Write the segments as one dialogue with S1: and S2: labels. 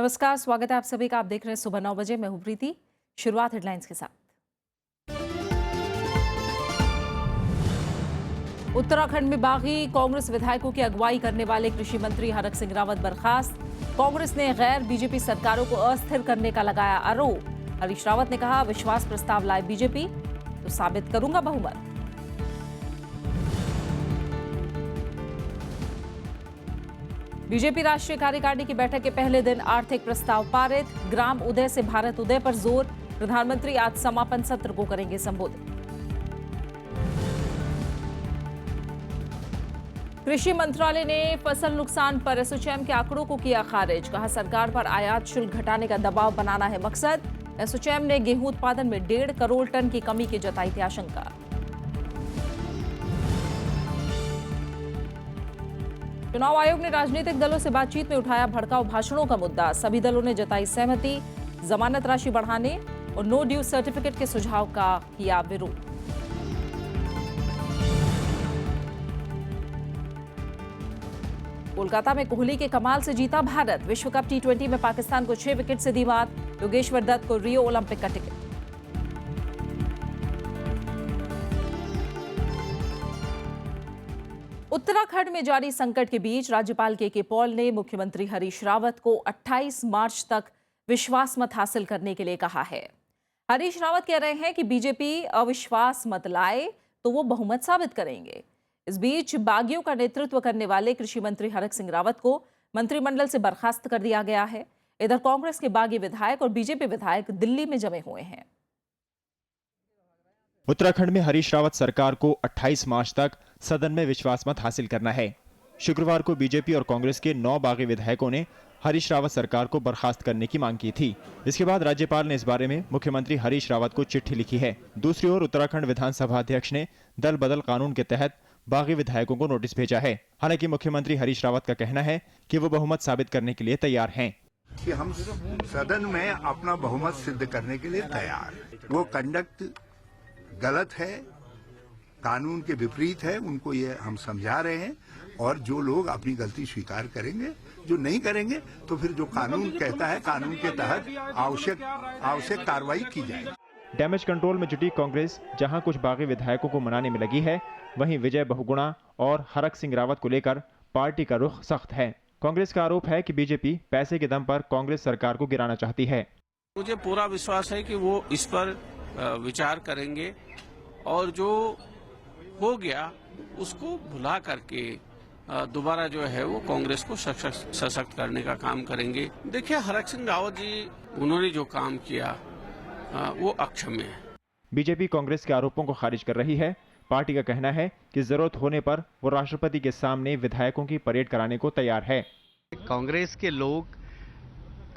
S1: नमस्कार, स्वागत है आप सभी का। आप देख रहे हैं सुबह 9 बजे। मैं हूं प्रीति। शुरुआत हेडलाइंस के साथ। उत्तराखंड में बागी कांग्रेस विधायकों की अगुवाई करने वाले कृषि मंत्री हरक सिंह रावत बर्खास्त। कांग्रेस ने गैर बीजेपी सरकारों को अस्थिर करने का लगाया आरोप। हरीश रावत ने कहा, विश्वास प्रस्ताव लाए बीजेपी तो साबित करूंगा बहुमत। बीजेपी राष्ट्रीय कार्यकारिणी की बैठक के पहले दिन आर्थिक प्रस्ताव पारित। ग्राम उदय से भारत उदय पर जोर। प्रधानमंत्री आज समापन सत्र को करेंगे संबोधित। कृषि मंत्रालय ने फसल नुकसान पर एसोचैम के आंकड़ों को किया खारिज। कहा, सरकार पर आयात शुल्क घटाने का दबाव बनाना है मकसद। एसोचैम ने गेहूं उत्पादन में 1.5 करोड़ टन की कमी की जताई थी आशंका। चुनाव आयोग ने राजनीतिक दलों से बातचीत में उठाया भड़काऊ भाषणों का मुद्दा। सभी दलों ने जताई सहमति। जमानत राशि बढ़ाने और नो ड्यू सर्टिफिकेट के सुझाव का किया विरोध। कोलकाता में कोहली के कमाल से जीता भारत। विश्व कप T20 में पाकिस्तान को 6 विकेट से दी मात। योगेश्वर दत्त को रियो ओलंपिक का टिकट। उत्तराखंड में जारी संकट के बीच राज्यपाल के पॉल ने मुख्यमंत्री हरीश रावत को 28 मार्च तक विश्वास मत हासिल करने के लिए कहा है। हरीश रावत कह रहे हैं कि बीजेपी अविश्वास मत लाए तो वो बहुमत साबित करेंगे। इस बीच बागियों का नेतृत्व करने वाले कृषि मंत्री हरक सिंह रावत को मंत्रिमंडल से बर्खास्त कर दिया गया है। इधर कांग्रेस के बागी विधायक और बीजेपी विधायक दिल्ली में जमे हुए हैं।
S2: उत्तराखंड में हरीश रावत सरकार को 28 मार्च तक सदन में विश्वास मत हासिल करना है। शुक्रवार को बीजेपी और कांग्रेस के 9 बागी विधायकों ने हरीश रावत सरकार को बर्खास्त करने की मांग की थी। इसके बाद राज्यपाल ने इस बारे में मुख्यमंत्री हरीश रावत को चिट्ठी लिखी है। दूसरी ओर उत्तराखंड विधानसभा अध्यक्ष ने दल बदल कानून के तहत बागी विधायकों को नोटिस भेजा है। हालांकि मुख्यमंत्री हरीश रावत का कहना है कि वो बहुमत साबित करने के लिए तैयार हैं।
S3: कि हम सदन में अपना बहुमत सिद्ध करने के लिए तैयार। वो कंडक्ट गलत है, कानून के विपरीत है, उनको ये हम समझा रहे हैं। और जो लोग अपनी गलती स्वीकार करेंगे, जो नहीं करेंगे तो फिर जो कानून कहता है, कानून के तहत आवश्यक कार्रवाई की जाएगी।
S2: डैमेज कंट्रोल में जुटी कांग्रेस जहां कुछ बागी विधायकों को मनाने में लगी है, वहीं विजय बहुगुणा और हरक सिंह रावत को लेकर पार्टी का रुख सख्त है। कांग्रेस का आरोप है कि बीजेपी पैसे के दम पर कांग्रेस सरकार को गिराना चाहती है।
S4: मुझे पूरा विश्वास है कि वो इस पर विचार करेंगे और जो हो गया उसको भुला करके दोबारा जो है वो कांग्रेस को सशक्त करने का काम करेंगे। देखिए, हरक सिंह रावत जी उन्होंने जो काम किया वो अक्षम्य है।
S2: बीजेपी कांग्रेस के आरोपों को खारिज कर रही है। पार्टी का कहना है कि जरूरत होने पर वो राष्ट्रपति के सामने विधायकों की परेड कराने को तैयार है।
S5: कांग्रेस के लोग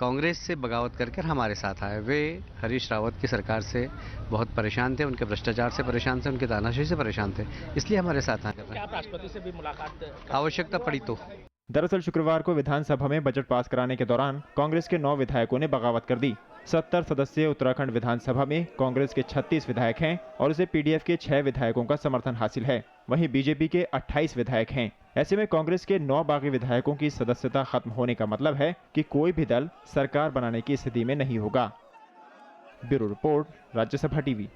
S5: कांग्रेस से बगावत करके हमारे साथ आए। वे हरीश रावत की सरकार से बहुत परेशान थे, उनके भ्रष्टाचार से परेशान थे, उनके तानाशाही से परेशान थे, इसलिए हमारे साथ आए।
S6: क्या आप राष्ट्रपति से भी मुलाकात
S5: आवश्यकता पड़ी तो।
S2: दरअसल शुक्रवार को विधानसभा में बजट पास कराने के दौरान कांग्रेस के 9 विधायकों ने बगावत कर दी। 70 सदस्यीय उत्तराखंड विधानसभा में कांग्रेस के 36 विधायक हैं और उसे पीडीएफ के 6 विधायकों का समर्थन हासिल है। वहीं बीजेपी के 28 विधायक हैं। ऐसे में कांग्रेस के 9 बागी विधायकों की सदस्यता खत्म होने का मतलब है कि कोई भी दल सरकार बनाने की स्थिति में नहीं होगा। Bureau report, Rajya Sabha TV.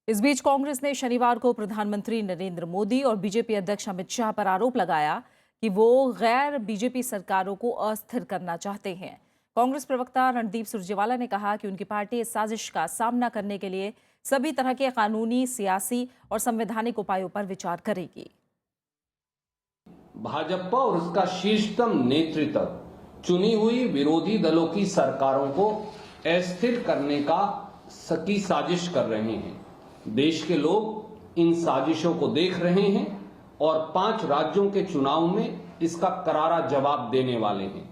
S1: इस बीच कांग्रेस ने शनिवार को प्रधानमंत्री नरेंद्र मोदी और बीजेपी अध्यक्ष अमित शाह पर आरोप लगाया कि वो गैर बीजेपी सरकारों को अस्थिर करना चाहते हैं। कांग्रेस प्रवक्ता रणदीप सुरजेवाला ने कहा कि उनकी पार्टी इस साजिश का सामना करने के लिए सभी तरह के कानूनी, सियासी और संवैधानिक उपायों पर विचार करेगी।
S7: भाजपा और उसका शीर्षतम नेतृत्व चुनी हुई विरोधी दलों की सरकारों को अस्थिर करने की साजिश कर रहे हैं। देश के लोग इन साजिशों को देख रहे हैं और 5 राज्यों के चुनाव में इसका करारा जवाब देने वाले हैं।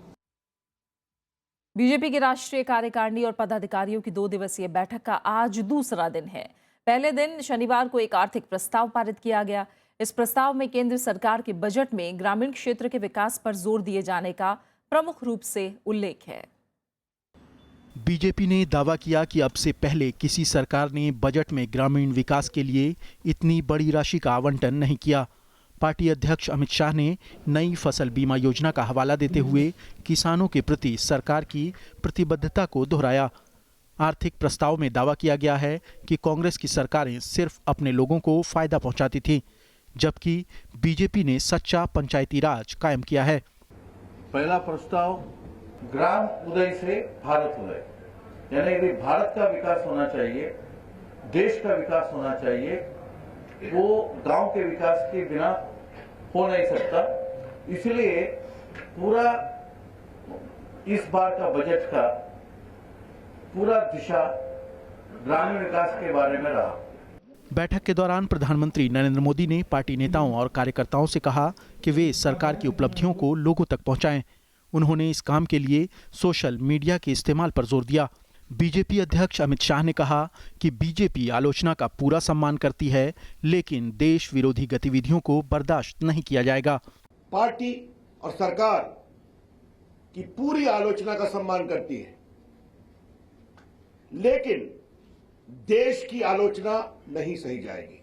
S1: बीजेपी की राष्ट्रीय कार्यकारिणी और पदाधिकारियों की 2 दिवसीय बैठक का आज दूसरा दिन है। पहले दिन शनिवार को एक आर्थिक प्रस्ताव पारित किया गया। इस प्रस्ताव में केंद्र सरकार के बजट में ग्रामीण क्षेत्र के विकास पर जोर दिए जाने का प्रमुख रूप से उल्लेख है।
S8: बीजेपी ने दावा किया कि अब से पहले किसी सरकार ने बजट में ग्रामीण विकास के लिए इतनी बड़ी राशि का आवंटन नहीं किया। पार्टी अध्यक्ष अमित शाह ने नई फसल बीमा योजना का हवाला देते हुए किसानों के प्रति सरकार की प्रतिबद्धता को दोहराया। आर्थिक प्रस्ताव में दावा किया गया है कि कांग्रेस की सरकारें सिर्फ अपने लोगों को फायदा पहुंचाती थी, जबकि बीजेपी ने सच्चा पंचायती राज कायम किया है।
S9: पहला प्रस्ताव ग्राम उदय से भारत उदय, यानी यदि भारत का विकास होना चाहिए, देश का विकास होना चाहिए, वो गांव के विकास के बिना हो नहीं सकता। इसलिए पूरा इस बार का बजट का पूरा दिशा ग्रामीण विकास के बारे में रहा।
S8: बैठक के दौरान प्रधानमंत्री नरेंद्र मोदी ने पार्टी नेताओं और कार्यकर्ताओं से कहा कि वे सरकार की उपलब्धियों को लोगों तक पहुंचाएं। उन्होंने इस काम के लिए सोशल मीडिया के इस्तेमाल पर जोर दिया। बीजेपी अध्यक्ष अमित शाह ने कहा कि बीजेपी आलोचना का पूरा सम्मान करती है, लेकिन देश विरोधी गतिविधियों को बर्दाश्त नहीं किया जाएगा।
S10: पार्टी और सरकार की पूरी आलोचना का सम्मान करती है, लेकिन देश की आलोचना नहीं सही जाएगी।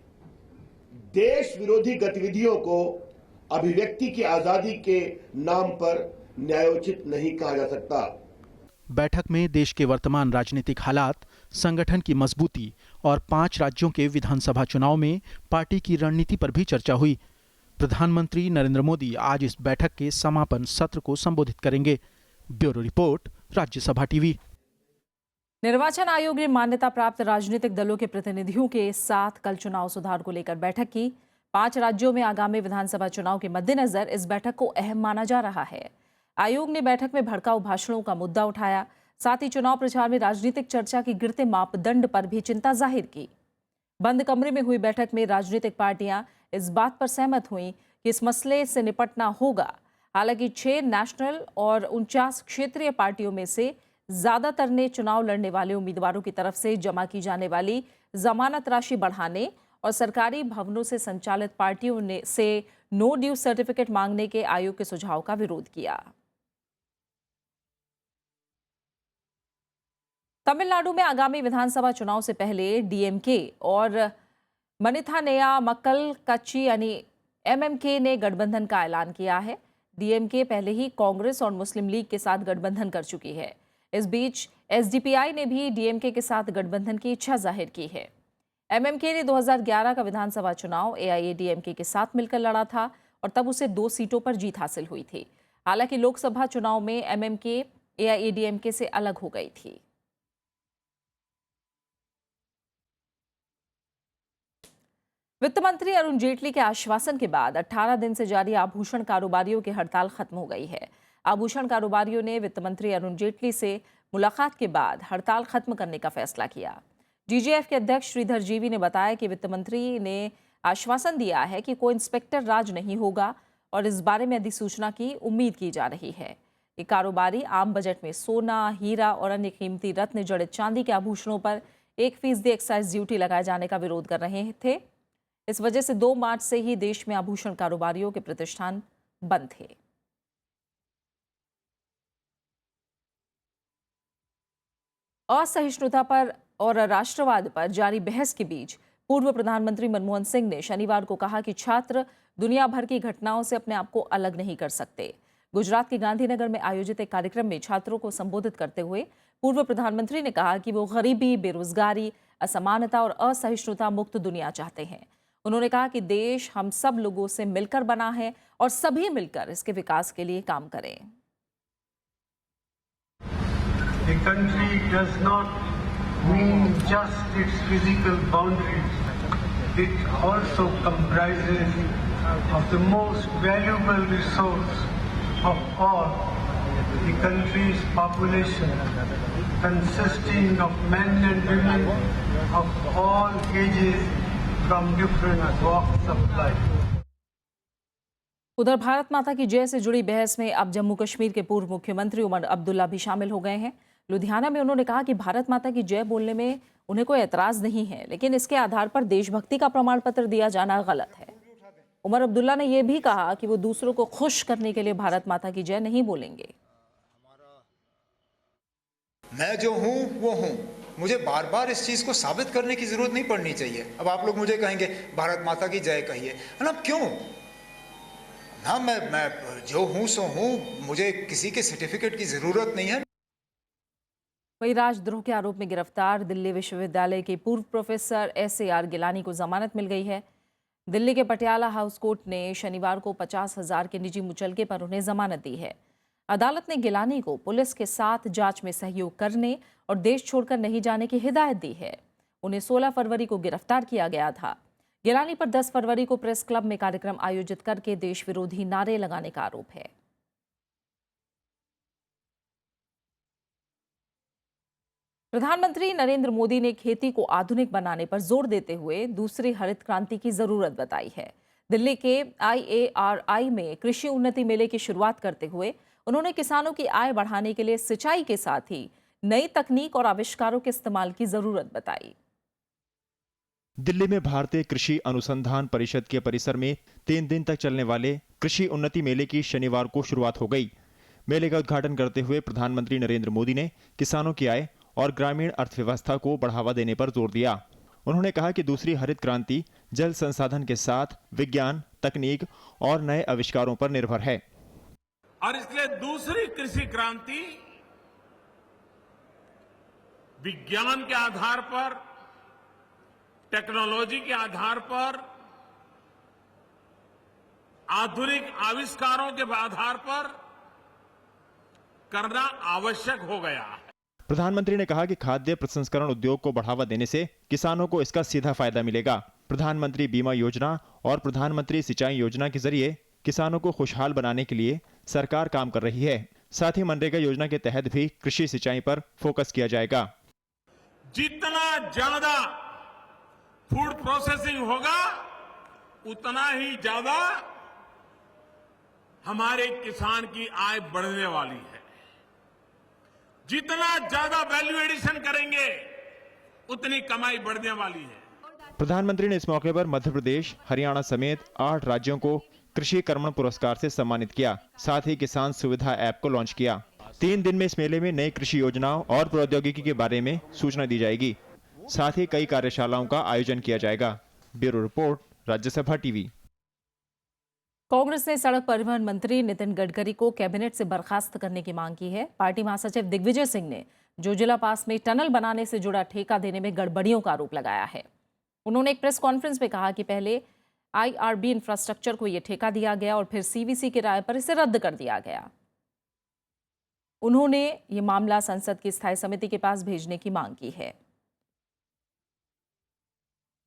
S10: देश विरोधी गतिविधियों को अभिव्यक्ति की आजादी के नाम पर न्यायोचित नहीं कहा जा सकता।
S8: बैठक में देश के वर्तमान राजनीतिक हालात, संगठन की मजबूती और 5 राज्यों के विधानसभा चुनाव में पार्टी की रणनीति पर भी चर्चा हुई। प्रधानमंत्री नरेंद्र मोदी आज इस बैठक के समापन सत्र को संबोधित करेंगे। Bureau report, Rajya Sabha TV.
S1: निर्वाचन आयोग ने मान्यता प्राप्त राजनीतिक दलों के प्रतिनिधियों के साथ कल चुनाव सुधार को लेकर बैठक की। 5 राज्यों में आगामी विधानसभा चुनाव के मद्देनजर इस बैठक को अहम माना जा रहा है। आयोग ने बैठक में भड़काऊ भाषणों का मुद्दा उठाया, साथ ही चुनाव प्रचार में राजनीतिक चर्चा की गिरते मापदंड पर भी चिंता जाहिर की। बंद कमरे में हुई बैठक में राजनीतिक पार्टियां इस बात पर सहमत हुईं कि इस मसले से निपटना होगा। हालांकि 6 नेशनल और 49 क्षेत्रीय पार्टियों में से ज्यादातर ने चुनाव लड़ने वाले उम्मीदवारों की तरफ से जमा की जाने वाली जमानत राशि बढ़ाने और सरकारी भवनों से संचालित पार्टियों से नो ड्यू सर्टिफिकेट मांगने के आयोग के सुझाव का विरोध किया। तमिलनाडु में आगामी विधानसभा चुनाव से पहले डीएमके और मनिथानेया मक्कल कच्ची यानी एमएमके ने गठबंधन का ऐलान किया है। डीएमके पहले ही कांग्रेस और मुस्लिम लीग के साथ गठबंधन कर चुकी है। इस बीच एसडीपीआई ने भी डीएमके के साथ गठबंधन की इच्छा जाहिर की है। एमएमके ने 2011 का विधानसभा चुनाव एआईएडीएमके के साथ मिलकर लड़ा था और तब उसे 2 सीटों पर जीत हासिल हुई थी। हालांकि लोकसभा चुनाव में एमएमके एआईएडीएमके से अलग हो गई थी। वित्त मंत्री अरुण जेटली के आश्वासन के बाद 18 दिन से जारी आभूषण कारोबारियों की हड़ताल खत्म हो गई है। आभूषण कारोबारियों ने वित्त मंत्री अरुण जेटली से मुलाकात के बाद हड़ताल खत्म करने का फैसला किया। डीजीएफ के अध्यक्ष श्रीधर जीवी ने बताया कि वित्त मंत्री ने आश्वासन दिया है कि कोई इंस्पेक्टर राज नहीं होगा और इस बारे में अधिसूचना की उम्मीद की जा रही है। ये कारोबारी आम बजट में सोना, हीरा और अन्य कीमती रत्न जड़ित चांदी के आभूषणों पर 1% एक्साइज ड्यूटी लगाए जाने का विरोध कर रहे थे। इस वजह से 2 मार्च से ही देश में आभूषण कारोबारियों के प्रतिष्ठान बंद थे। असहिष्णुता पर और राष्ट्रवाद पर जारी बहस के बीच पूर्व प्रधानमंत्री मनमोहन सिंह ने शनिवार को कहा कि छात्र दुनिया भर की घटनाओं से अपने आप को अलग नहीं कर सकते। गुजरात के गांधीनगर में आयोजित एक कार्यक्रम में छात्रों को संबोधित करते हुए पूर्व प्रधानमंत्री ने कहा कि वो गरीबी, बेरोजगारी, असमानता और असहिष्णुता मुक्त दुनिया चाहते हैं। उन्होंने कहा कि देश हम सब लोगों से मिलकर बना है और सभी मिलकर इसके विकास के लिए काम करें।
S11: The country does not mean just its physical boundaries. It also comprises of the most valuable resource of all, the country's population, consisting of men and women of all ages from different walks of life.
S1: उधर भारत माता की जय से जुड़ी बहस में अब जम्मू कश्मीर के पूर्व मुख्यमंत्री उमर अब्दुल्ला भी शामिल हो गए हैं। लुधियाना में उन्होंने कहा कि भारत माता की जय बोलने में उन्हें कोई एतराज नहीं है, लेकिन इसके आधार पर देशभक्ति का प्रमाण पत्र दिया जाना गलत है। उमर अब्दुल्ला ने यह भी कहा कि वो दूसरों को खुश करने के लिए भारत माता की जय नहीं बोलेंगे।
S12: मैं जो हूं वो हूं, मुझे बार बार इस चीज को साबित करने की जरूरत नहीं पड़नी चाहिए। अब आप लोग मुझे कहेंगे भारत माता की जय कहिए, अब क्यों? हाँ, मैं जो हूँ सो हूँ, मुझे किसी के सर्टिफिकेट की जरूरत नहीं है।
S1: वहीं राजद्रोह के आरोप में गिरफ्तार दिल्ली विश्वविद्यालय के पूर्व प्रोफेसर SAR गिलानी को जमानत मिल गई है। दिल्ली के पटियाला हाउस कोर्ट ने शनिवार को 50,000 के निजी मुचलके पर उन्हें जमानत दी है। अदालत ने गिलानी को पुलिस के साथ जांच में सहयोग करने और देश छोड़कर नहीं जाने की हिदायत दी है। उन्हें 16 फरवरी को गिरफ्तार किया गया था। गिलानी पर 10 फरवरी को प्रेस क्लब में कार्यक्रम आयोजित करके देश विरोधी नारे लगाने का आरोप है। प्रधानमंत्री नरेंद्र मोदी ने खेती को आधुनिक बनाने पर जोर देते हुए दूसरी हरित क्रांति की जरूरत बताई है। दिल्ली के IARI में कृषि उन्नति मेले की शुरुआत करते हुए उन्होंने किसानों की आय बढ़ाने के लिए सिंचाई के साथ ही नई तकनीक और आविष्कारों के इस्तेमाल की जरूरत बताई।
S2: दिल्ली में भारतीय कृषि अनुसंधान परिषद के परिसर में 3 दिन तक चलने वाले कृषि उन्नति मेले की शनिवार को शुरुआत हो गई। मेले का उद्घाटन करते हुए प्रधानमंत्री नरेंद्र मोदी ने किसानों की आय और ग्रामीण अर्थव्यवस्था को बढ़ावा देने पर जोर दिया। उन्होंने कहा कि दूसरी हरित क्रांति जल संसाधन के साथ विज्ञान, तकनीक और नए आविष्कारों पर निर्भर है
S11: और इसलिए दूसरी कृषि क्रांति विज्ञान के आधार पर, टेक्नोलॉजी के आधार पर, आधुनिक आविष्कारों के आधार पर करना आवश्यक हो गया है।
S2: प्रधानमंत्री ने कहा कि खाद्य प्रसंस्करण उद्योग को बढ़ावा देने से किसानों को इसका सीधा फायदा मिलेगा। प्रधानमंत्री बीमा योजना और प्रधानमंत्री सिंचाई योजना के जरिए किसानों को खुशहाल बनाने के लिए सरकार काम कर रही है। साथ ही मनरेगा योजना के तहत भी कृषि सिंचाई पर फोकस किया जाएगा।
S11: जितना ज्यादा फूड प्रोसेसिंग होगा उतना ही ज्यादा हमारे किसान की आय बढ़ने वाली है। जितना ज्यादा वैल्यू एडिशन करेंगे उतनी कमाई बढ़ने वाली है।
S2: प्रधानमंत्री ने इस मौके पर मध्य प्रदेश, हरियाणा समेत 8 राज्यों को कृषि कर्मण पुरस्कार से सम्मानित किया। साथ ही किसान सुविधा ऐप को लॉन्च किया। 3 दिन में इस मेले में नई कृषि योजनाओं और प्रौद्योगिकी के बारे में सूचना दी जाएगी। साथ ही कई कार्यशालाओं का आयोजन किया जाएगा। Bureau report, Rajya Sabha TV.
S1: Congress ने सड़क परिवहन मंत्री नितिन गडकरी को कैबिनेट से बर्खास्त करने की मांग की है। पार्टी महासचिव दिग्विजय सिंह ने जोजिला पास में टनल बनाने से जुड़ा ठेका देने में गड़बड़ियों का आरोप लगाया है। उन्होंने एक प्रेस कॉन्फ्रेंस में कहा कि पहले IRB इंफ्रास्ट्रक्चर को यह ठेका दिया गया और फिर CVC की राय पर इसे रद्द कर दिया गया। उन्होंने ये मामला संसद की स्थायी समिति के पास भेजने की मांग की है।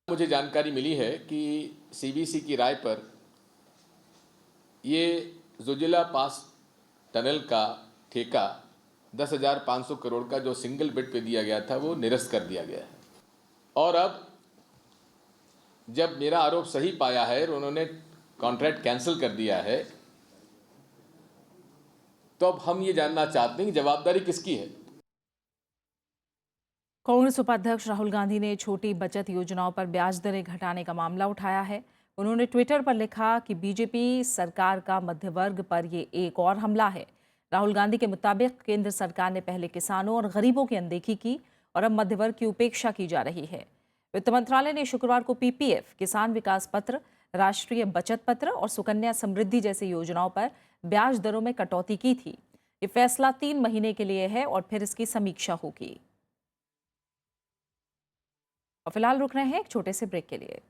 S13: मुझे जानकारी मिली है कि CVC की राय पर ये जोजिला पास टनल का ठेका 10,500 करोड़ का जो सिंगल बिड पे दिया गया था वो निरस्त कर दिया गया है। और अब जब मेरा आरोप सही पाया है और उन्होंने कॉन्ट्रैक्ट कैंसिल कर दिया है तो अब हम ये जानना चाहते हैं कि जवाबदारी किसकी है।
S1: कांग्रेस उपाध्यक्ष राहुल गांधी ने छोटी बचत योजनाओं पर ब्याज दरें घटाने का मामला उठाया है। उन्होंने ट्विटर पर लिखा कि बीजेपी सरकार का मध्य वर्ग पर ये एक और हमला है। राहुल गांधी के मुताबिक केंद्र सरकार ने पहले किसानों और गरीबों की अनदेखी की और अब मध्य वर्ग की उपेक्षा की जा रही है। वित्त मंत्रालय ने शुक्रवार को PPF, किसान विकास पत्र, राष्ट्रीय बचत पत्र और सुकन्या समृद्धि जैसी योजनाओं पर ब्याज दरों में कटौती की थी। ये फैसला 3 महीने के लिए है और फिर इसकी समीक्षा होगी। और फिलहाल रुक रहे हैं एक छोटे से ब्रेक के लिए।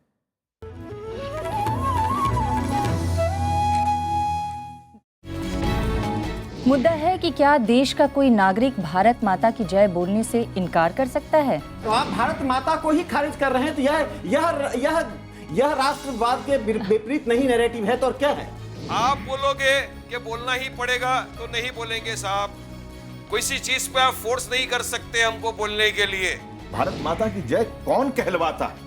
S14: मुद्दा है कि क्या देश का कोई नागरिक भारत माता की जय बोलने से इनकार कर सकता है?
S15: तो आप भारत माता को ही खारिज कर रहे हैं, तो यह राष्ट्रवाद के विपरीत नहीं नैरेटिव है तो और क्या है?
S16: आप बोलोगे कि बोलना ही पड़ेगा तो नहीं बोलेंगे साहब। किसी चीज पे आप फोर्स नहीं कर सकते हमको बोलने के लिए।
S10: भारत माता की जय कौन कहलवाता है,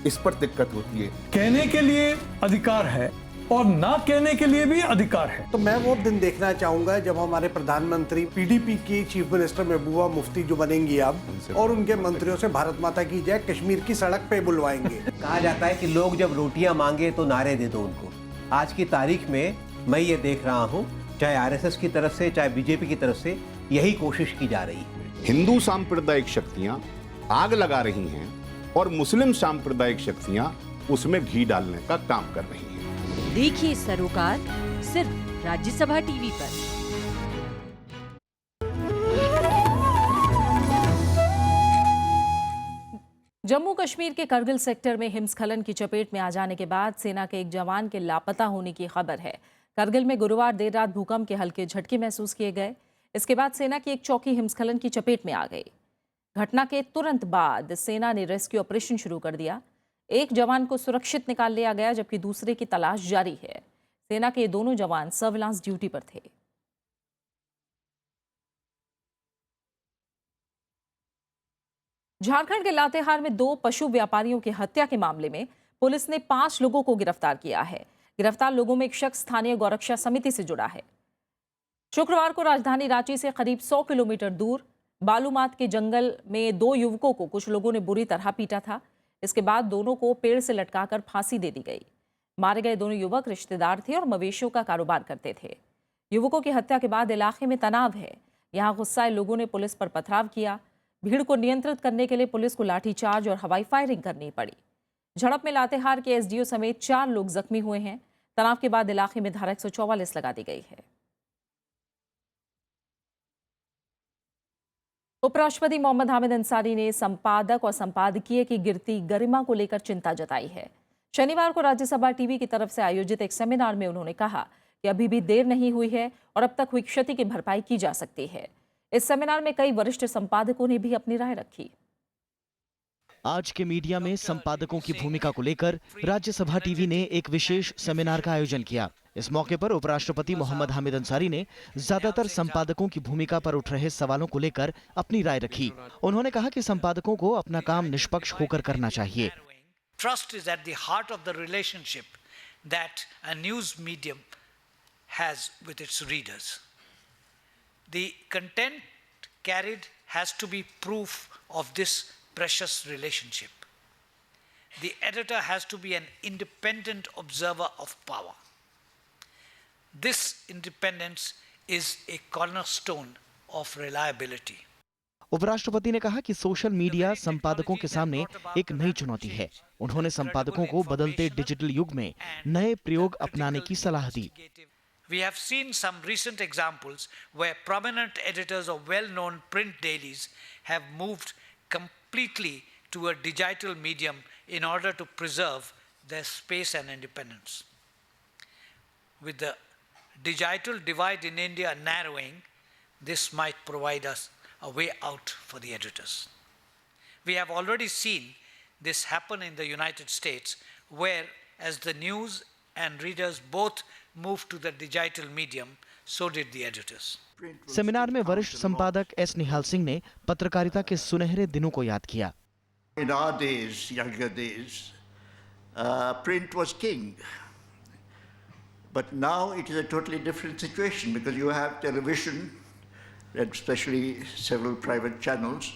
S10: इस पर दिक्कत होती है।
S17: कहने के लिए अधिकार है और ना कहने के लिए भी अधिकार है।
S18: तो मैं वो दिन देखना चाहूंगा जब हमारे प्रधानमंत्री PDP की चीफ मिनिस्टर महबूबा मुफ्ती जो बनेंगी अब, और उनके मंत्रियों से भारत माता की जय कश्मीर की सड़क पे बुलवाएंगे।
S19: कहा जाता है कि लोग जब रोटियां मांगे तो नारे दे दो उनको। आज की तारीख में मैं ये देख रहा हूँ, चाहे RSS की तरफ से चाहे BJP की तरफ से यही कोशिश की जा रही है।
S20: हिंदू सांप्रदायिक शक्तियां आग लगा रही हैं और मुस्लिम सांप्रदायिक शक्तियां उसमें घी डालने का काम कर रही हैं।
S21: देखिए सरोकार सिर्फ राज्यसभा टीवी पर।
S1: जम्मू कश्मीर के करगिल सेक्टर में हिमस्खलन की चपेट में आ जाने के बाद सेना के एक जवान के लापता होने की खबर है। करगिल में गुरुवार देर रात भूकंप के हल्के झटके महसूस किए गए। इसके बाद सेना की एक चौकी हिमस्खलन की चपेट में आ गई। घटना के तुरंत बाद सेना ने रेस्क्यू ऑपरेशन शुरू कर दिया। एक जवान को सुरक्षित निकाल लिया गया, जबकि दूसरे की तलाश जारी है। सेना के दोनों जवान सर्विलांस ड्यूटी पर थे। झारखंड के लातेहार में 2 पशु व्यापारियों की हत्या के मामले में पुलिस ने 5 लोगों को गिरफ्तार किया है। गिरफ्तार लोगों में एक शख्स स्थानीय गौरक्षा समिति से जुड़ा है। शुक्रवार को राजधानी रांची से करीब 100 किलोमीटर दूर बालूमाथ के जंगल में 2 युवकों को कुछ लोगों ने बुरी तरह पीटा था। इसके बाद दोनों को पेड़ से लटकाकर फांसी दे दी गई। मारे गए दोनों युवक रिश्तेदार थे और मवेशियों का कारोबार करते थे। युवकों की हत्या के बाद इलाके में तनाव है। यहाँ गुस्साए लोगों ने पुलिस पर पथराव किया। भीड़ को नियंत्रित करने के लिए पुलिस को लाठीचार्ज और हवाई फायरिंग करनी पड़ी। झड़प में लातेहार के एसडीओ समेत 4 लोग जख्मी हुए हैं। तनाव के बाद इलाके में धारा 144 लगा दी गई है। उपराष्ट्रपति मोहम्मद हामिद अंसारी ने संपादक और संपादकीय की गिरती गरिमा को लेकर चिंता जताई है। शनिवार को राज्यसभा टीवी की तरफ से आयोजित एक सेमिनार में उन्होंने कहा कि अभी भी देर नहीं हुई है और अब तक हुई क्षति की भरपाई की जा सकती है। इस सेमिनार में कई वरिष्ठ संपादकों ने भी अपनी राय रखी।
S8: आज के मीडिया में संपादकों की भूमिका को लेकर राज्यसभा टीवी ने एक विशेष सेमिनार का आयोजन किया। इस मौके पर उपराष्ट्रपति मोहम्मद हामिद अंसारी ने ज्यादातर संपादकों की भूमिका पर उठ रहे सवालों को लेकर अपनी राय रखी। उन्होंने कहा कि संपादकों को अपना काम निष्पक्ष होकर करना चाहिए।
S22: Trust is at the heart of the relationship that a news medium has with its readers. The content carried has to be proof of this precious relationship. The editor has to be an independent observer of power. This independence is a cornerstone of reliability.
S8: उपराष्ट्रपति ने कहा कि social media संपादकों के सामने एक नई चुनौती है। उन्होंने संपादकों को बदलते डिजिटल युग में नए प्रयोग अपनाने की सलाह दी।
S22: We have seen some recent examples where prominent editors of well-known print dailies have moved completely to a digital medium in order to preserve their space and independence. With the digital divide in India narrowing, this might provide us a way out for the editors. We have already seen this happen in the United States, where as the news and readers both moved to the digital medium, so did the editors.
S8: Seminar में वरिष्ठ संपादक S निहाल सिंह ने पत्रकारिता के सुनहरे दिनों को याद किया।
S23: In our days, younger days, print was king. But now it is a totally different situation because you have television, and especially several private channels,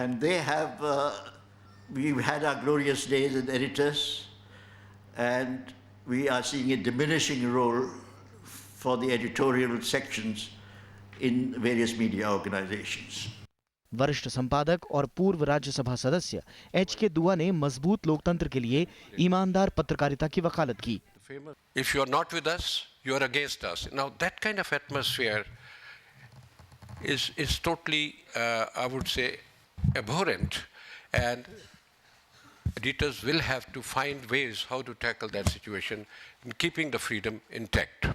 S23: and they have, we've had our glorious days as editors, and we are seeing a diminishing role for the editorial sections in various media organizations.
S8: वरिष्ठ संपादक और पूर्व राज्यसभा सदस्य HK. दुआ ने मजबूत लोकतंत्र के लिए ईमानदार पत्रकारिता की वकालत की।
S24: If you are not with us, you are against us. Now that kind of atmosphere is totally, I would say, abhorrent, and editors will have to find ways how to tackle that situation, keeping the freedom intact.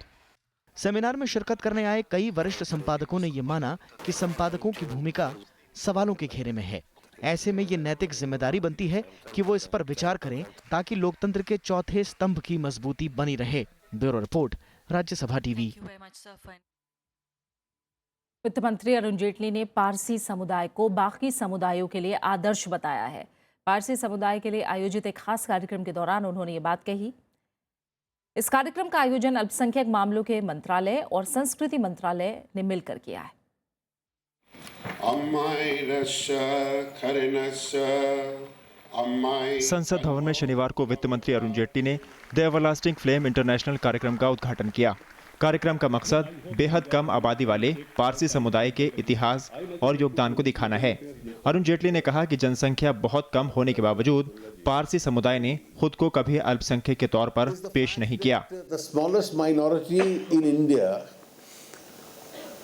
S8: Seminar में शिरकत करने आए कई वरिष्ठ संपादकों ने ये माना कि संपादकों की भूमिका सवालों के घेरे में है। ऐसे में ये नैतिक जिम्मेदारी बनती है कि वो इस पर विचार करें ताकि लोकतंत्र के चौथे स्तंभ की मजबूती बनी रहे। Bureau report, Rajya Sabha TV.
S1: वित्त मंत्री अरुण जेटली ने पारसी समुदाय को बाकी समुदायों के लिए आदर्श बताया है। पारसी समुदाय के लिए आयोजित एक खास कार्यक्रम के दौरान उन्होंने ये बात कही। इस कार्यक्रम का आयोजन अल्पसंख्यक मामलों के मंत्रालय और संस्कृति मंत्रालय ने मिलकर किया है।
S2: संसद भवन में शनिवार को वित्त मंत्री अरुण जेटली ने द एवरलास्टिंग फ्लेम इंटरनेशनल कार्यक्रम का उद्घाटन किया। कार्यक्रम का मकसद बेहद कम आबादी वाले पारसी समुदाय के इतिहास और योगदान को दिखाना है। अरुण जेटली ने कहा कि जनसंख्या बहुत कम होने के बावजूद पारसी समुदाय ने खुद को कभी अल्पसंख्यक के तौर पर पेश नहीं किया।
S10: The smallest minority in India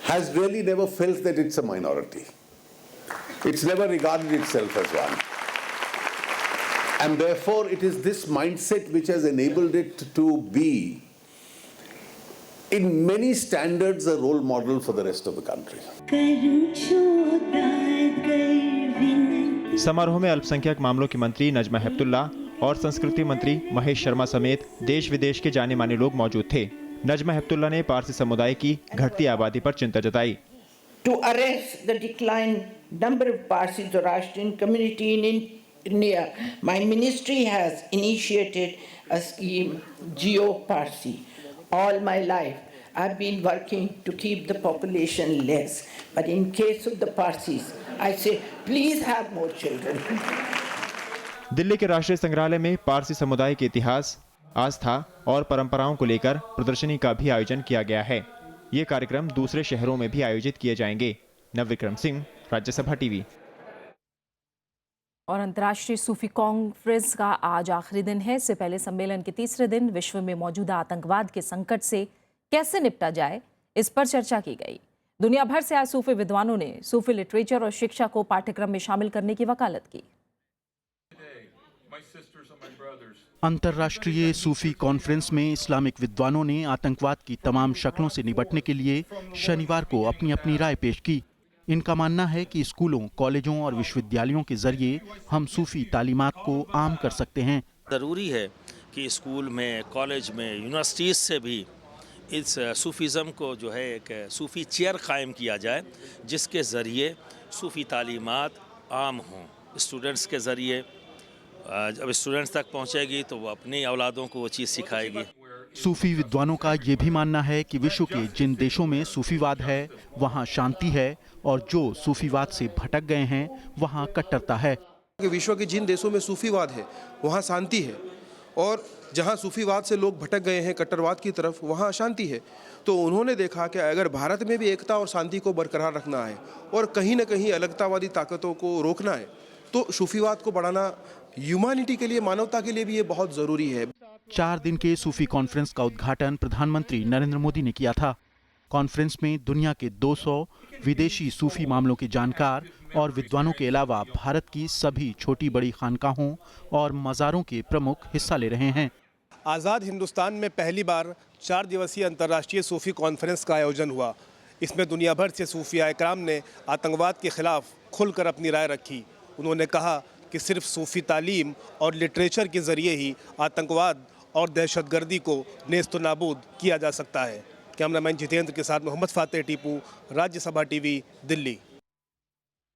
S10: has really never felt that it's a minority. It's never regarded itself as one. And therefore it is this mindset which has enabled it to be in many standards a role model for the rest of the country.
S2: समारोह में अल्पसंख्यक मामलों की मंत्री नजमा हेपतुल्ला और संस्कृति मंत्री महेश शर्मा समेत देश विदेश के जाने माने लोग मौजूद थे। नजमा हेपतुल्ला ने पारसी समुदाय की घटती आबादी पर चिंता जताई।
S3: To arrest the decline number of Parsi Zoroastrian community in India, my ministry has initiated a scheme, Geo Parsi. All my life, I've been working to keep the population less. But in case of the Parsis, I say, please have more children.
S2: Delhi के राष्ट्रीय संग्रहालय में पारसी समुदाय के इतिहास, आस्था और परंपराओं को लेकर प्रदर्शनी का भी आयोजन किया गया है। ये कार्यक्रम दूसरे शहरों में भी आयोजित किए जाएंगे। नवविक्रम सिंह, राज्यसभा टीवी।
S1: और अंतर्राष्ट्रीय सूफी कॉन्फ्रेंस का आज आखिरी दिन है। इससे पहले सम्मेलन के तीसरे दिन विश्व में मौजूदा आतंकवाद के संकट से कैसे निपटा जाए, इस पर चर्चा की गई। दुनिया भर से आए सूफी विद्वानों ने सूफी लिटरेचर और शिक्षा को पाठ्यक्रम में शामिल करने की वकालत की।
S8: अंतर्राष्ट्रीय सूफी कॉन्फ्रेंस में इस्लामिक विद्वानों ने आतंकवाद की तमाम शक्लों से निपटने के लिए शनिवार को अपनी अपनी राय पेश की। इनका मानना है कि स्कूलों, कॉलेजों और विश्वविद्यालयों के जरिए हम सूफी तालीमात को आम कर सकते हैं।
S4: ज़रूरी है कि स्कूल में, कॉलेज में, यूनिवर्सिटीज़ से भी इस सूफीज़म को जो है एक सूफ़ी चेयर कायम किया जाए, जिसके ज़रिए सूफ़ी तालीमात आम हों। स्टूडेंट्स के ज़रिए जब स्टूडेंट्स तक पहुंचेगी तो वो अपनी औलादों को वो चीज़ सिखाएगी।
S8: सूफी विद्वानों का ये भी मानना है कि विश्व के जिन देशों में सूफीवाद है वहाँ शांति है और जो सूफीवाद से भटक गए हैं वहाँ कट्टरता है।
S5: विश्व के जिन देशों में सूफीवाद है वहाँ शांति है और जहाँ सूफीवाद से लोग भटक गए हैं कट्टरवाद की तरफ, वहाँ अशांति है। तो उन्होंने देखा कि अगर भारत में भी एकता और शांति को बरकरार रखना है और कहीं न कहीं अलगतावादी ताकतों को रोकना है तो सूफीवाद को बढ़ाना ह्यूमैनिटी के लिए, मानवता के लिए भी ये बहुत ज़रूरी है।
S8: 4 दिन के सूफी कॉन्फ्रेंस का उद्घाटन प्रधानमंत्री नरेंद्र मोदी ने किया था। कॉन्फ्रेंस में दुनिया के 200 विदेशी सूफी मामलों के जानकार और विद्वानों के अलावा भारत की सभी छोटी बड़ी खानकाहों और मज़ारों के प्रमुख हिस्सा ले रहे हैं।
S5: आज़ाद हिंदुस्तान में पहली बार 4 दिवसीय अंतर्राष्ट्रीय सूफी कॉन्फ्रेंस का आयोजन हुआ। इसमें दुनिया भर से सूफिया इकराम ने आतंकवाद के खिलाफ खुलकर अपनी राय रखी। उन्होंने कहा कि सिर्फ सूफी तालीम और लिटरेचर के ज़रिए ही आतंकवाद और दहशतगर्दी को नेस्त नाबूद किया जा सकता है। कैमरामैन जितेंद्र के साथ मोहम्मद फातेह टीपू, राज्यसभा टीवी, दिल्ली।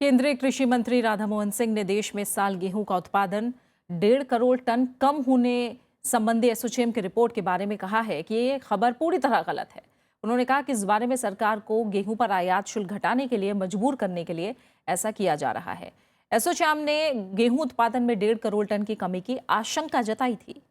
S1: केंद्रीय कृषि मंत्री राधा मोहन सिंह ने देश में इस साल गेहूं का उत्पादन 1.5 करोड़ टन कम होने संबंधी एसोचैम की रिपोर्ट के बारे में कहा है कि ये खबर पूरी तरह गलत है। उन्होंने कहा कि इस बारे में सरकार को गेहूं पर आयात शुल्क घटाने के लिए मजबूर करने के लिए ऐसा किया जा रहा है। एसोचैम ने गेहूं उत्पादन में 1.5 करोड़ टन की कमी की आशंका जताई थी।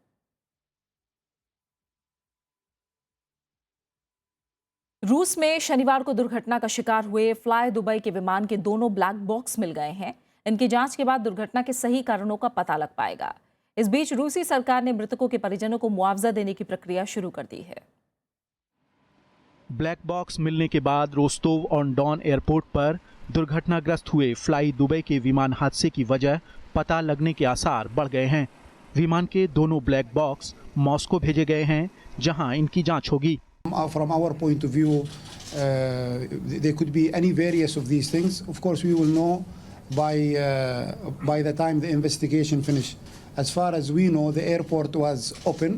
S1: रूस में शनिवार को दुर्घटना का शिकार हुए फ्लाई दुबई के विमान के दोनों ब्लैक बॉक्स मिल गए हैं। इनकी जांच के बाद दुर्घटना के सही कारणों का पता लग पाएगा। इस बीच रूसी सरकार ने मृतकों के परिजनों को मुआवजा देने की प्रक्रिया शुरू कर दी है।
S8: ब्लैक बॉक्स मिलने के बाद रोस्टोव ऑन डॉन एयरपोर्ट पर दुर्घटनाग्रस्त हुए फ्लाई दुबई के विमान हादसे की वजह पता लगने के आसार बढ़ गए हैं। विमान के दोनों ब्लैक बॉक्स मॉस्को भेजे गए हैं, जहां इनकी जांच होगी।
S6: From our point of view, there could be any various of these things. Of course, we will know by the time the investigation finish. As far as we know, the airport was open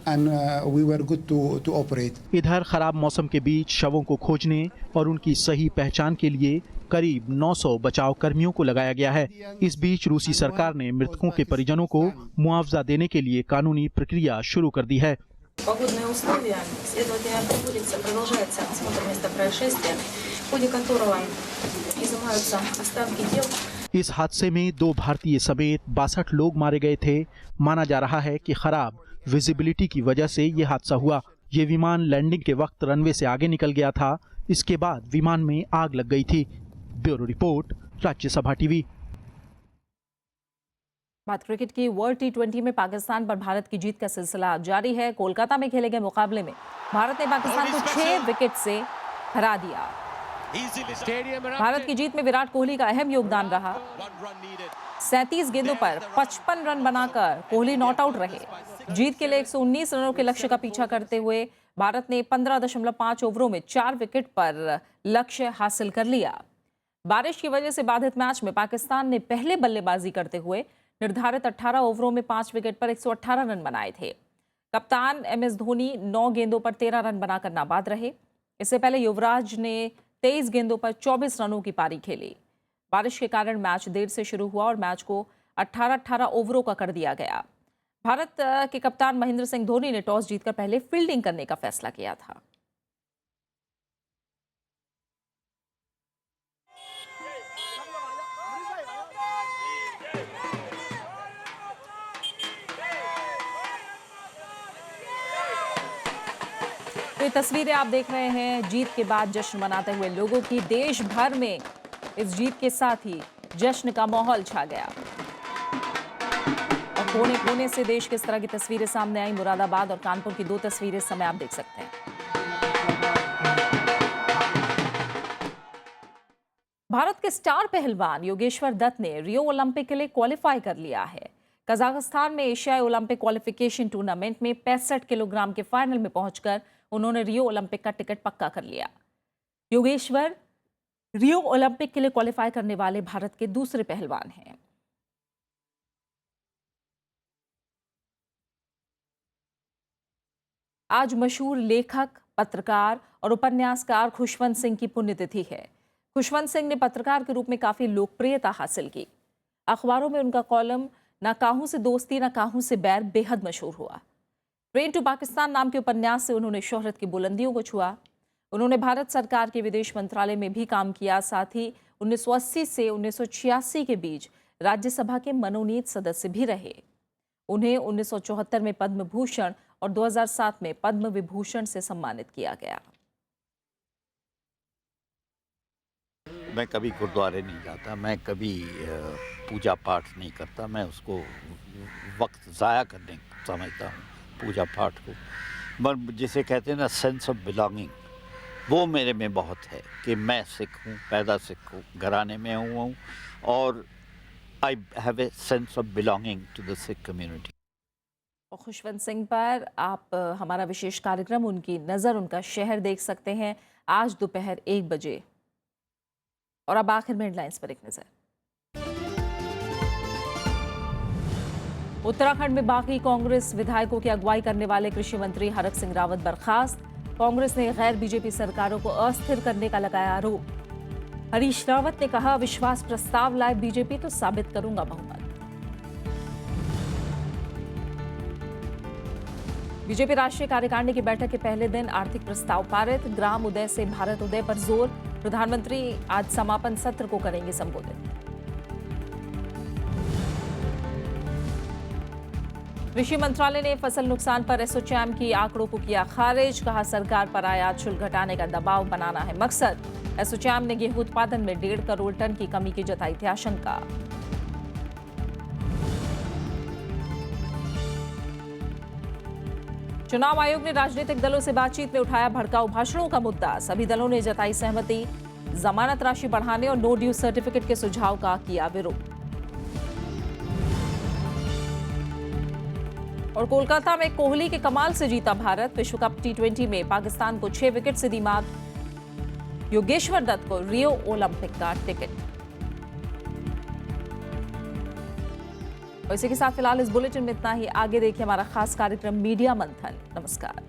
S6: and we were good to operate.
S8: इधर खराब मौसम के बीच शवों को खोजने और उनकी सही पहचान के लिए करीब 900 बचाव कर्मियों को लगाया गया है। इस बीच रूसी सरकार ने मृतकों के परिजनों को मुआवजा देने के लिए कानूनी प्रक्रिया शुरू कर दी है।
S25: Погодные условия, следовательно, продолжается осмотр места происшествия, в ходе которого изымаются останки тел.
S8: इस हादसे में 2 भारतीय समेत 62 लोग मारे गए थे। माना जा रहा है कि खराब विजिबिलिटी की वजह से ये हादसा हुआ। ये विमान लैंडिंग के वक्त रनवे से आगे निकल गया था। इसके बाद विमान में आग लग गई थी। Bureau report, Rajya Sabha TV.
S1: बात क्रिकेट की। वर्ल्ड टी20 में पाकिस्तान पर भारत की जीत का सिलसिला जारी है। कोलकाता में खेले गए मुकाबले में भारत ने पाकिस्तान को 6 विकेट से हरा दिया। भारत की जीत में विराट कोहली का अहम योगदान रहा। 37 गेंदों पर 55 रन बनाकर कोहली नॉट आउट रहे। जीत के लिए 119 रनों के लक्ष्य का पीछा करते हुए भारत ने 15.5 ओवरों में 4 विकेट पर लक्ष्य हासिल कर लिया। बारिश की वजह से बाधित मैच में पाकिस्तान ने पहले बल्लेबाजी करते हुए निर्धारित 18 ओवरों में 5 विकेट पर 118 रन बनाए थे। कप्तान MS धोनी 9 गेंदों पर 13 रन बनाकर नाबाद रहे। इससे पहले युवराज ने 23 गेंदों पर 24 रनों की पारी खेली। बारिश के कारण मैच देर से शुरू हुआ और मैच को 18-18 ओवरों का कर दिया गया। भारत के कप्तान महेंद्र सिंह धोनी ने टॉस जीतकर पहले फील्डिंग करने का फैसला किया था। तो ये तस्वीरें आप देख रहे हैं जीत के बाद जश्न मनाते हुए लोगों की। देश भर में इस जीत के साथ ही जश्न का माहौल छा गया और कोने कोने से देश के इस तरह की तस्वीरें सामने आई। मुरादाबाद और कानपुर की 2 तस्वीरें इस समय आप देख सकते हैं। भारत के स्टार पहलवान योगेश्वर दत्त ने रियो ओलंपिक के लिए क्वालिफाई कर लिया है। कजाकिस्तान में एशियाई ओलंपिक क्वालिफिकेशन टूर्नामेंट में 65 किलोग्राम के फाइनल में पहुंचकर उन्होंने रियो ओलंपिक का टिकट पक्का कर लिया। योगेश्वर रियो ओलंपिक के लिए क्वालिफाई करने वाले भारत के दूसरे पहलवान हैं। आज मशहूर लेखक, पत्रकार और उपन्यासकार खुशवंत सिंह की पुण्यतिथि है। खुशवंत सिंह ने पत्रकार के रूप में काफी लोकप्रियता हासिल की। अखबारों में उनका कॉलम ना काहू से दोस्ती ना काहू से बैर बेहद मशहूर हुआ। ट्रेन टू पाकिस्तान नाम के उपन्यास से उन्होंने शोहरत की बुलंदियों को छुआ। उन्होंने भारत सरकार के विदेश मंत्रालय में भी काम किया। साथ ही 1980 से 1986 के बीच राज्यसभा के मनोनीत सदस्य भी रहे। उन्हें 1974 में पद्म भूषण और 2007 में पद्म विभूषण से सम्मानित किया गया।
S7: मैं कभी गुरुद्वारे नहीं जाता, मैं कभी पूजा पाठ नहीं करता। मैं उसको वक्त ज़ाया करने समझता हूँ, पूजा पाठ को। पर जिसे कहते हैं ना सेंस ऑफ बिलोंगिंग, वो मेरे में बहुत है कि मैं सिख हूँ, पैदा सिख हूँ, घराने में हुआ हूँ और I have a sense of belonging to the Sikh community.
S1: Khushwant Singh पर आप हमारा विशेष कार्यक्रम उनकी नज़र उनका शहर देख सकते हैं आज दोपहर 1 बजे। और अब आखिर में हेडलाइंस पर एक नजर। उत्तराखंड में बाकी कांग्रेस विधायकों की अगुवाई करने वाले कृषि मंत्री हरक सिंह रावत बर्खास्त। कांग्रेस ने गैर बीजेपी सरकारों को अस्थिर करने का लगाया आरोप। हरीश रावत ने कहा, विश्वास प्रस्ताव लाए बीजेपी तो साबित करूंगा बहुमत। बीजेपी राष्ट्रीय कार्यकारिणी की बैठक के पहले दिन आर्थिक प्रस्ताव पारित। ग्राम उदय से भारत उदय पर जोर। प्रधानमंत्री आज समापन सत्र को करेंगे संबोधित। कृषि मंत्रालय ने फसल नुकसान पर एसोचैम की आंकड़ों को किया खारिज। कहा, सरकार पर आयात शुल्क घटाने का दबाव बनाना है मकसद। एसोचैम ने गेहूं उत्पादन में 1.5 करोड़ टन की कमी की जताई थी आशंका। चुनाव आयोग ने राजनीतिक दलों से बातचीत में उठाया भड़काऊ भाषणों का मुद्दा। सभी दलों ने जताई सहमति। जमानत राशि बढ़ाने और नो ड्यू सर्टिफिकेट के सुझाव का किया विरोध। और कोलकाता में कोहली के कमाल से जीता भारत। विश्व कप टी20 में पाकिस्तान को 6 विकेट से दी मात। योगेश्वर दत्त को रियो ओलंपिक का टिकट। और इसी के साथ फिलहाल इस बुलेटिन में इतना ही। आगे देखिए हमारा खास कार्यक्रम मीडिया मंथन। नमस्कार।